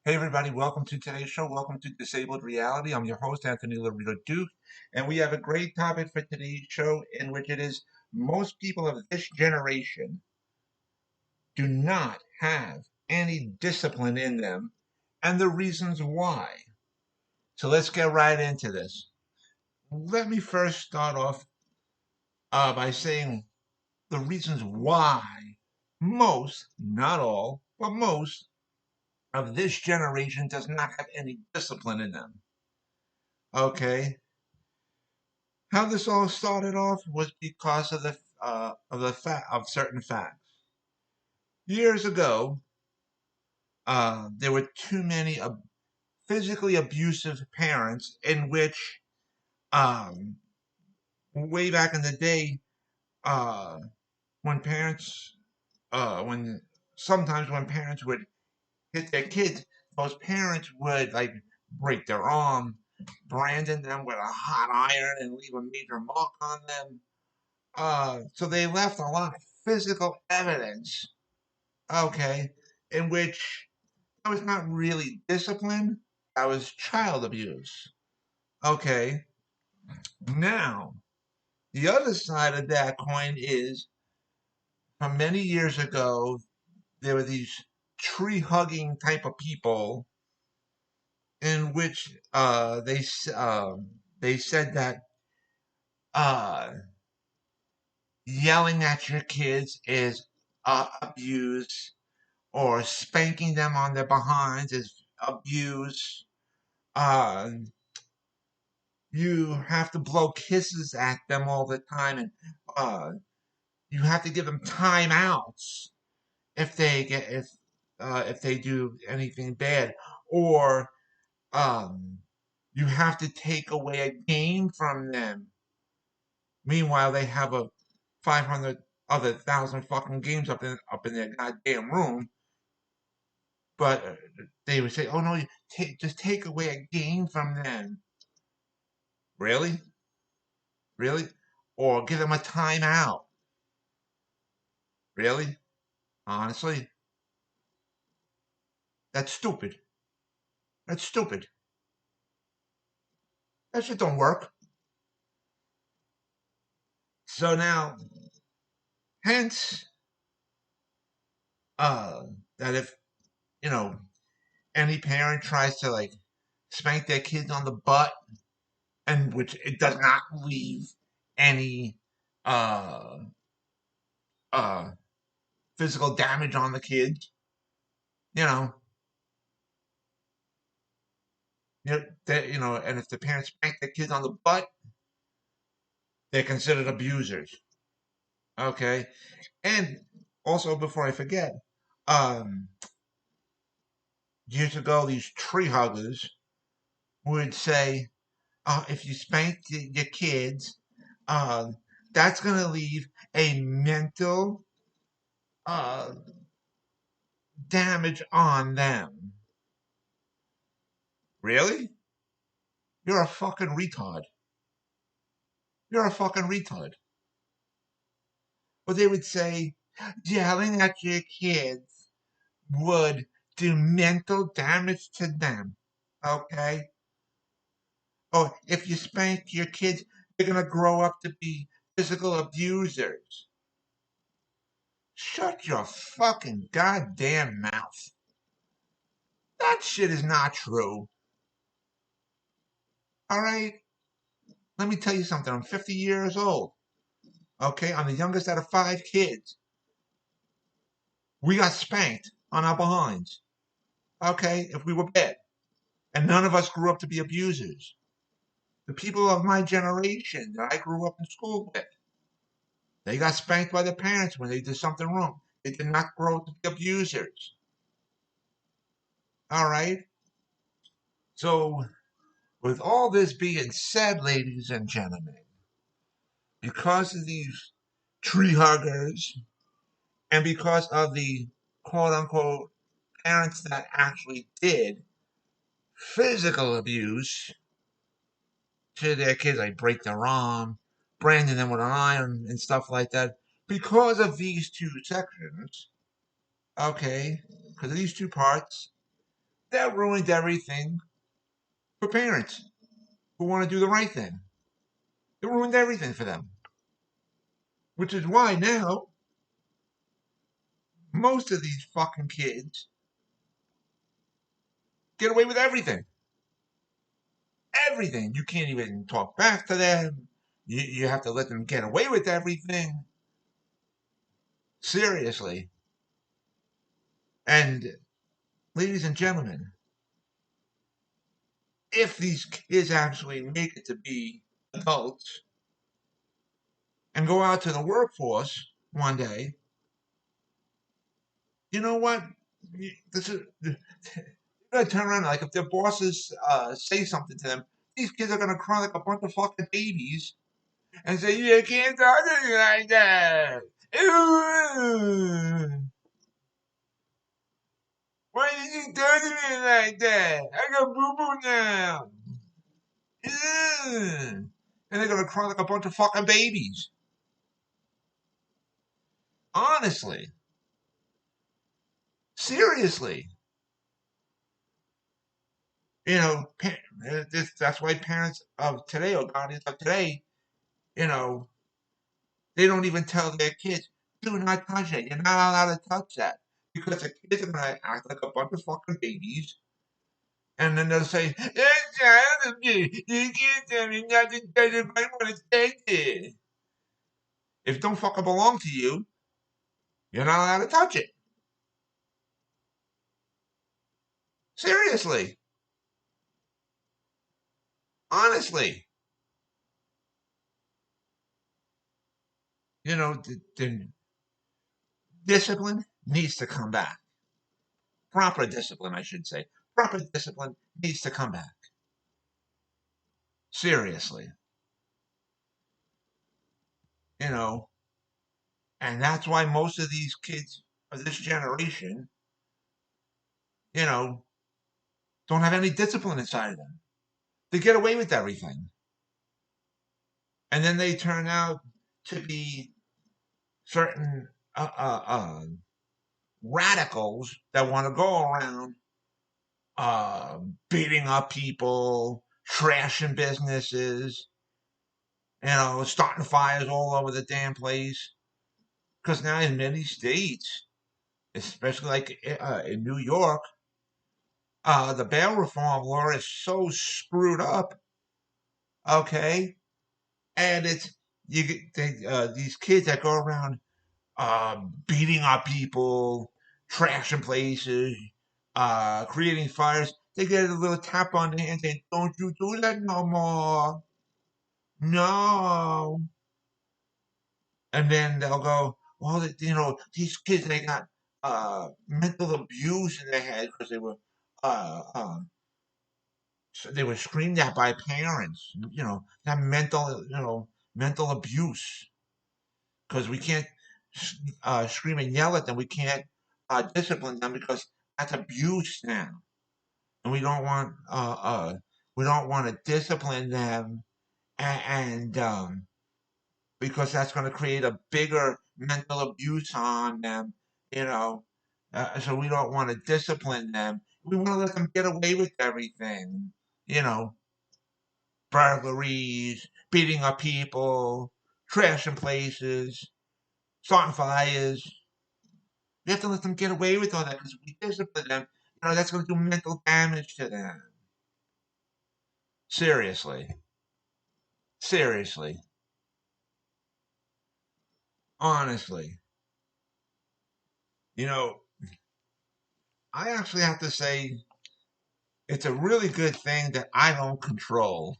Hey everybody, welcome to today's show. Welcome to Disabled Reality. I'm your host, Anthony Lorito-Duke, and we have a great topic for today's show in which it is most people of this generation do not have any discipline in them and the reasons why. So let's get right into this. Let me first start off by saying the reasons why most, not all, but most of this generation does not have any discipline in them. Okay, how this all started off was because of the certain facts. Years ago, there were too many physically abusive parents, in which um, way back in the day, uh, when parents, when sometimes when parents would hit their kids, those parents would like break their arm, branding them with a hot iron, and leave a major mark on them. So they left a lot of physical evidence, okay, in which that was not really discipline, that was child abuse. Okay, now the other side of that coin is from many years ago, there were these tree hugging type of people in which they said that uh, yelling at your kids is abuse, or spanking them on their behinds is abuse. Uh, you have to blow kisses at them all the time, and uh, you have to give them timeouts if they do anything bad, or um, you have to take away a game from them. Meanwhile, they have a 500 other thousand fucking games up in their goddamn room. But they would say, "Oh no, just take away a game from them." Really, really, or give them a timeout. Really, honestly, that's stupid. That's stupid. That shit don't work. So now, hence, uh, that if you know any parent tries to like spank their kids on the butt, and which it does not leave any uh uh physical damage on the kids, you know, and if the parents spank their kids on the butt, they're considered abusers. Okay, and also before I forget, um, years ago these tree huggers would say, if you spank your kids, uh, that's going to leave a mental uh, damage on them. Really? You're a fucking retard. You're a fucking retard. But they would say, yelling at your kids would do mental damage to them. Okay? Or if you spank your kids, they're going to grow up to be physical abusers. Shut your fucking goddamn mouth. That shit is not true. All right? Let me tell you something. I'm 50 years old. Okay? I'm the youngest out of 5 kids. We got spanked on our behinds. Okay? If we were bad. And none of us grew up to be abusers. The people of my generation that I grew up in school with, they got spanked by their parents when they did something wrong. They did not grow up to be abusers. All right? So, with all this being said, ladies and gentlemen, because of these tree huggers and because of the quote unquote parents that actually did physical abuse to their kids, like break their arm, branding them with an iron and stuff like that, because of these two sections, okay, because of these two parts, That ruined everything for parents who want to do the right thing. It ruined everything for them. Which is why now most of these fucking kids get away with everything. Everything. You can't even talk back to them. You have to let them get away with everything. Seriously. And ladies and gentlemen, if these kids actually make it to be adults and go out to the workforce one day, you know what? This is they're gonna turn around like if their bosses say something to them, these kids are gonna cry like a bunch of fucking babies and say, "You can't talk to me like that." Ooh, why did you talk to me like that? I got boo boo now. Ooh. And they're gonna cry like a bunch of fucking babies. Honestly, seriously, you know, that's why parents of today or guardians of today, you know, they don't even tell their kids, do not touch it. You're not allowed to touch that. Because the kids are going to act like a bunch of fucking babies. And then they'll say, that's child abuse. You can't tell me not to touch it if I want to take it. If it don't fucking belong to you, you're not allowed to touch it. Seriously. Honestly. You know, the discipline needs to come back. Proper discipline, I should say. Proper discipline needs to come back. Seriously. You know, and that's why most of these kids of this generation, you know, don't have any discipline inside of them. They get away with everything. And then they turn out to be certain radicals that want to go around beating up people, trashing businesses, starting fires all over the damn place. Because now in many states, especially like in New York, the bail reform law is so screwed up. Okay, and it's these kids that go around beating up people, trashing places, creating fires. They get a little tap on the hand saying, "Don't you do that no more." No. And then they'll go, well, these kids, they got mental abuse in their head because uh, uh, they were screamed at by parents. That mental abuse. Because we can't scream and yell at them. We can't discipline them because that's abuse now, and we don't want to discipline them, and because that's going to create a bigger mental abuse on them, you know. So we don't want to discipline them. We want to let them get away with everything, you know, burglaries, beating up people, trashing places, starting fires. We have to let them get away with all that because if we discipline them, that's going to do mental damage to them. Seriously. Seriously. Honestly. You know, I actually have to say it's a really good thing that I don't control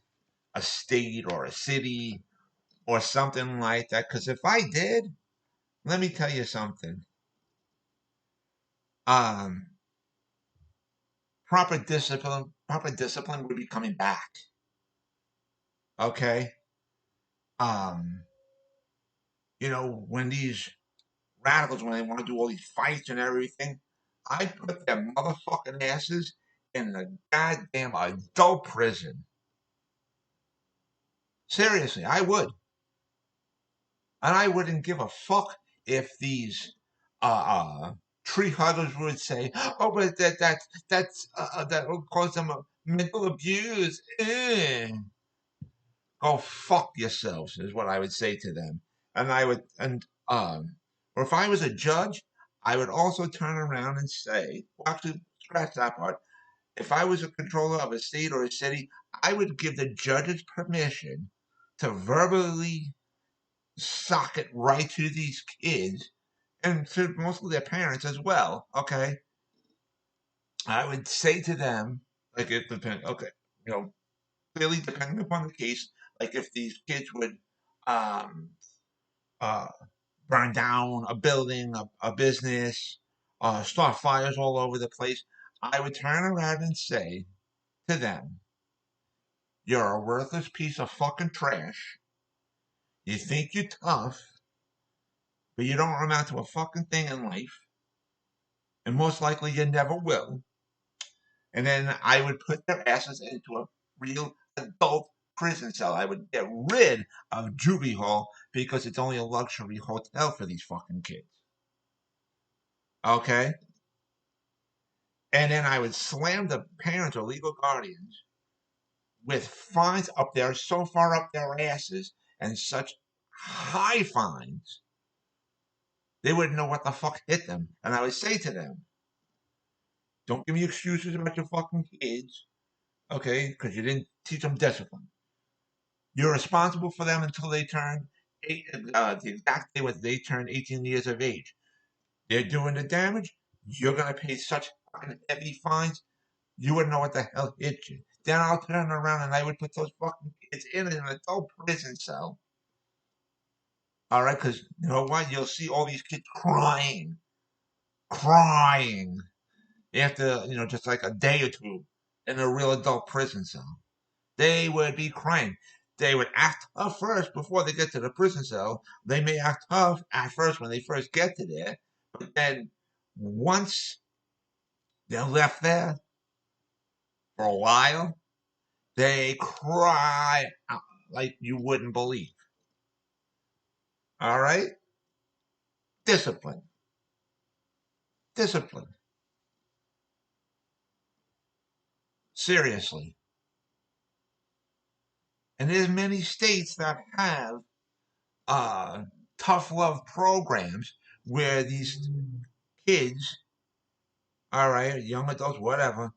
a state or a city or something like that. Because if I did, let me tell you something. Um, proper discipline would be coming back. Okay. Um, when these radicals, when they want to do all these fights and everything, I put their motherfucking asses in the goddamn adult prison. Seriously, I would. And I wouldn't give a fuck if these uh, uh, tree huggers would say, "Oh, but that will cause them a mental abuse." Go fuck yourselves is what I would say to them. And I would or if I was a judge, I would also turn around and say, well, actually, scratch that part. If I was a controller of a state or a city, I would give the judges permission to verbally sock it right to these kids and to most of their parents as well. Okay, I would say to them, like it depends. Okay, you know, clearly depending upon the case, like if these kids would um, uh, burn down a building, a business, start fires all over the place, I would turn around and say to them, "You're a worthless piece of fucking trash. You think you're tough, but you don't amount to a fucking thing in life, and most likely you never will." And then I would put their asses into a real adult prison cell. I would get rid of juvie hall because it's only a luxury hotel for these fucking kids. Okay? And then I would slam the parents or legal guardians with fines up there, so far up their asses, and such high fines, they wouldn't know what the fuck hit them. And I would say to them, don't give me excuses about your fucking kids, okay? Because you didn't teach them discipline. You're responsible for them until they turn the exact day when they turn 18 years of age. They're doing the damage. You're gonna pay such fucking heavy fines. You wouldn't know what the hell hit you. Then I'll turn around and I would put those fucking kids in an adult prison cell. All right, because you know what? You'll see all these kids crying after just like a day or two in a real adult prison cell. They would be crying. They would act tough first before they get to the prison cell. They may act tough at first when they first get to there, but then once they're left there for a while, they cry out like you wouldn't believe. All right? Discipline. Discipline. Seriously. And there's many states that have uh, tough love programs where these kids, all right, young adults, whatever,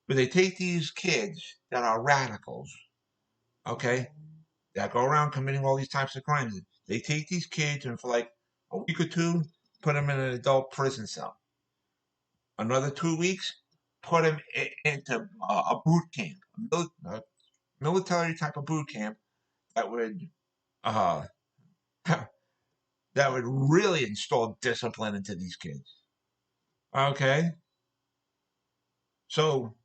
where they take these kids that are radicals, okay, that go around committing all these types of crimes. They take these kids and for like a week or two, put them in an adult prison cell. Another 2 weeks, put them into a boot camp, a military type of boot camp that would uh, that would really install discipline into these kids. Okay, so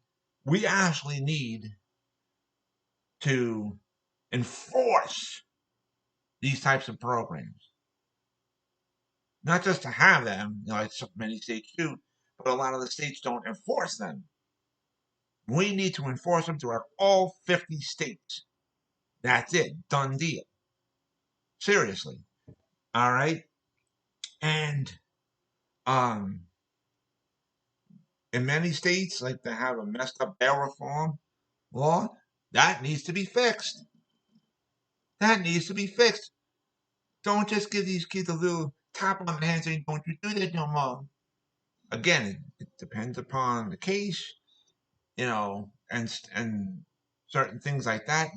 we actually need to enforce these types of programs. Not just to have them, like so many states do, but a lot of the states don't enforce them. We need to enforce them throughout all 50 states. That's it. Done deal. Seriously. All right. And um, in many states, like they have a messed up bail reform law, that needs to be fixed. That needs to be fixed. Don't just give these kids a little tap on the hand saying, "Don't you do that no more." Again, it depends upon the case, and certain things like that.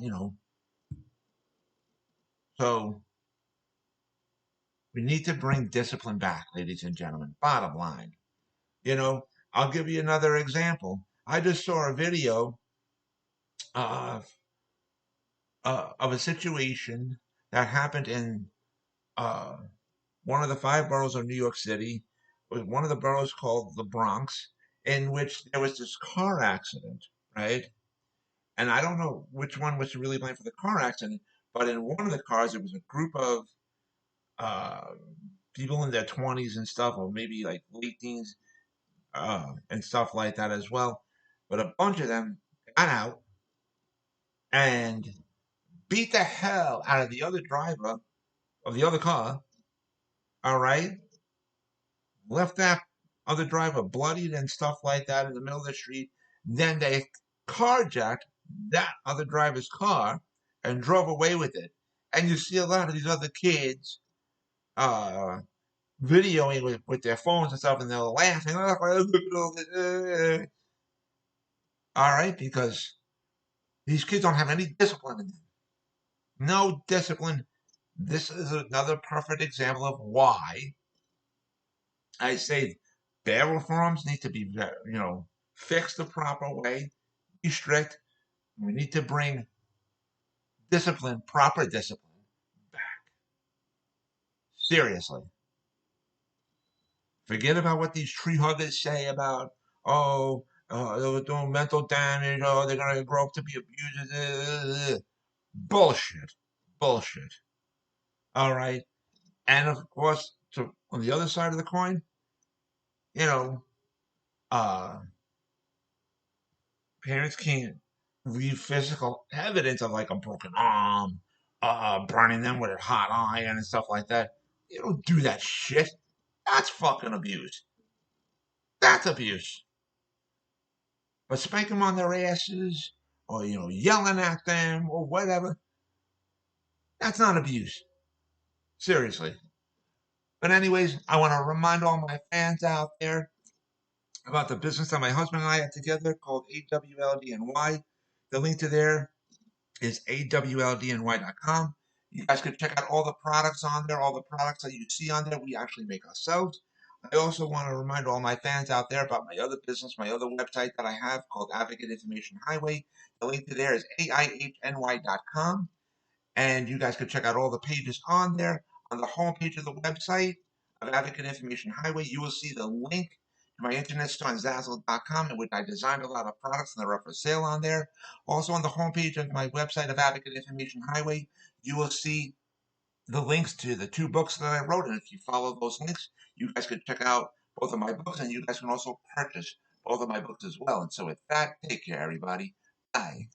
So we need to bring discipline back, ladies and gentlemen. Bottom line, I'll give you another example. I just saw a video uh, of a situation that happened in uh, one of the five boroughs of New York City, was one of the boroughs called the Bronx, in which there was this car accident, right? And I don't know which one was really blamed for the car accident, but in one of the cars, it was a group of uh, people in their 20s and stuff, or maybe like late teens and stuff like that as well. But a bunch of them got out and beat the hell out of the other driver of the other car, all right? left that other driver bloodied and stuff like that in the middle of the street. Then they carjacked that other driver's car and drove away with it. And you see a lot of these other kids uh, videoing with their phones and stuff, and they're laughing. All right, because these kids don't have any discipline in them. No discipline. This is another perfect example of why I say bail reforms need to be, fixed the proper way, be strict. We need to bring discipline, proper discipline, back. Seriously. Forget about what these tree huggers say about, they're doing mental damage, they're going to grow up to be abusers. Bullshit. Bullshit. All right. And of course, on the other side of the coin, you know, uh, parents can't read physical evidence of like a broken arm, burning them with a hot iron and stuff like that. You don't do that shit. That's fucking abuse. That's abuse. But spank them on their asses, or yelling at them, or whatever. That's not abuse. Seriously. But anyways, I want to remind all my fans out there about the business that my husband and I had together called AWLDNY. The link to there is awldny.com. You guys can check out all the products on there, all the products that you see on there, we actually make ourselves. I also want to remind all my fans out there about my other business, my other website that I have called Advocate Information Highway. The link to there is aihny.com. And you guys can check out all the pages on there. On the homepage of the website of Advocate Information Highway, you will see the link to my internet store on Zazzle.com, in which I designed a lot of products and they're up for sale on there. Also, on the homepage of my website of Advocate Information Highway, you will see the links to the two books that I wrote. And if you follow those links, you guys can check out both of my books, and you guys can also purchase both of my books as well. And so, with that, take care, everybody. Bye.